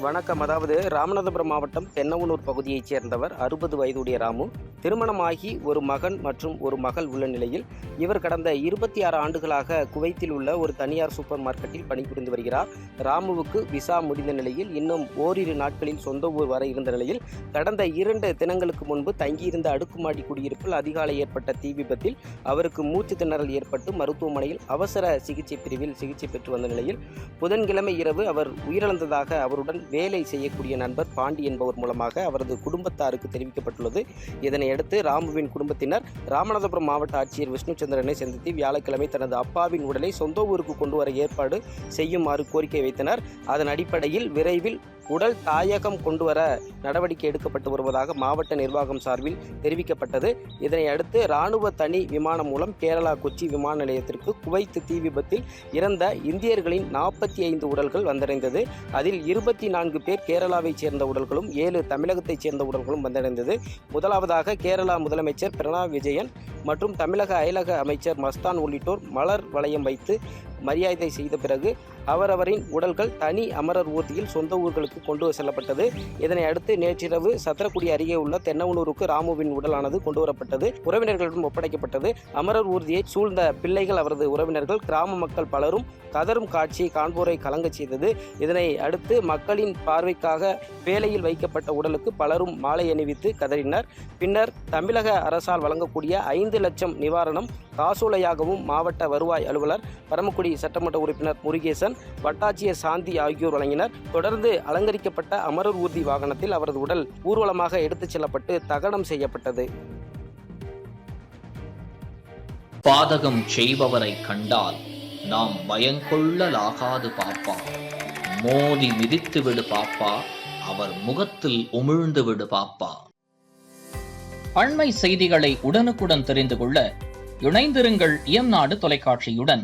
வணக்கம். அதாவது ராமநாதபுரம் மாவட்டம் தென்னவனூர் பகுதியைச் சேர்ந்தவர் 60 வயதுடைய ராமு. திருமணமாகி ஒரு மகன் மற்றும் ஒரு மகள் உள்ள நிலையில் இவர் கடந்த 26 ஆண்டுகளாக குவைத்தில் உள்ள ஒரு தனியார் சூப்பர் மார்க்கெட்டில் பணிபுரிந்து வருகிறார். ராமுவுக்கு விசா முடிந்த நிலையில் இன்னும் ஓரிரு நாட்களில் சொந்த ஊர் வர இருந்த நிலையில் கடந்த 2 தினங்களுக்கு முன்பு தங்கியிருந்த அடுக்குமாடி குடியிருப்பில் அதிகாலை ஏற்பட்ட தீ விபத்தில் அவருக்கு மூச்சு திணறல் ஏற்பட்டு மருத்துவமனையில் அவசர சிகிச்சை பிரிவில் சிகிச்சை பெற்று வந்த நிலையில் புதன்கிழமை இரவு அவர் உயிரிழந்ததாக அவருடன் வேலை செய்யக்கூடிய நண்பர் பாண்டி என்பவர் மூலமாக அவரது குடும்பத்தாருக்கு தெரிவிக்கப்பட்டுள்ளது. இதனையடுத்து ராமுவின் குடும்பத்தினர் ராமநாதபுரம் மாவட்ட ஆட்சியர் விஷ்ணுச்சந்திரனை சந்தித்து வியாழக்கிழமை தனது அப்பாவின் உடலை சொந்த ஊருக்கு கொண்டு வர ஏற்பாடு செய்யுமாறு கோரிக்கை வைத்தனர். அதன் அடிப்படையில் விரைவில் உடல் தாயகம் கொண்டு வர நடவடிக்கை எடுக்கப்பட்டு வருவதாக மாவட்ட நிர்வாகம் சார்பில் தெரிவிக்கப்பட்டது. இதனை அடுத்து இராணுவ தனி விமானம் மூலம் கேரளா கொச்சி விமான நிலையத்திற்கு குவைத் தீ விபத்தில் இறந்த இந்தியர்களின் 45 உடல்கள் வந்தடைந்தது. அதில் 24 பேர் கேரளாவைச் சேர்ந்த உடல்களும் 7 தமிழகத்தைச் சேர்ந்த உடல்களும் வந்தடைந்தது. முதலாவதாக கேரளா முதலமைச்சர் பினராயி விஜயன் மற்றும் தமிழக அயலக அமைச்சர் மஸ்தான் உள்ளிட்டோர் மலர் வளையம் வைத்து மரியாதை செய்த பிறகு அவரவரின் உடல்கள் தனி அமரர் ஊர்தியில் சொந்த ஊர்களுக்கு கொண்டு செல்லப்பட்டது. இதனை அடுத்து நேற்றிரவு சத்திரக்குடி அருகே உள்ள தென்னவனூருக்கு ராமுவின் உடலானது கொண்டுவரப்பட்டது. உறவினர்களிடம் ஒப்படைக்கப்பட்டது. அமரர் ஊர்தியை சூழ்ந்த பிள்ளைகள், அவரது உறவினர்கள், கிராம மக்கள் பலரும் கதரும் காட்சியை காண்போரை கலங்கச் செய்தது. இதனை அடுத்து மக்களின் பார்வைக்காக வேலையில் வைக்கப்பட்ட உடலுக்கு பலரும் மாலை அணிவித்து கதறினர். பின்னர் தமிழக அரசால் வழங்கக்கூடிய 5 லட்சம் நிவாரணம் காசோலையாகவும் மாவட்ட வருவாய் அலுவலர், பரமக்குடி சட்டமன்ற உறுப்பினர் முருகேசன், வட்டாட்சியர் சாந்தி ஆகியோர் வழங்கினர். தொடர்ந்து அலங்கரிக்கப்பட்ட அமரர் ஊர்தி வாகனத்தில் அவரது உடல் ஊர்வலமாக எடுத்துச் செல்லப்பட்டு தகனம் செய்யப்பட்டது. பாதகம் செய்பவரை கண்டால் நாம் பயங்கொள்ளலாகாது பாப்பா, மோதி மிதித்து விடு பாப்பா, அவர் முகத்தில் உமிழ்ந்து விடு பாப்பா. அண்மை செய்திகளை உடனுக்குடன் தெரிந்து கொள்ள இணைந்திருங்கள் இயம்நாடு தொலைக்காட்சியுடன்.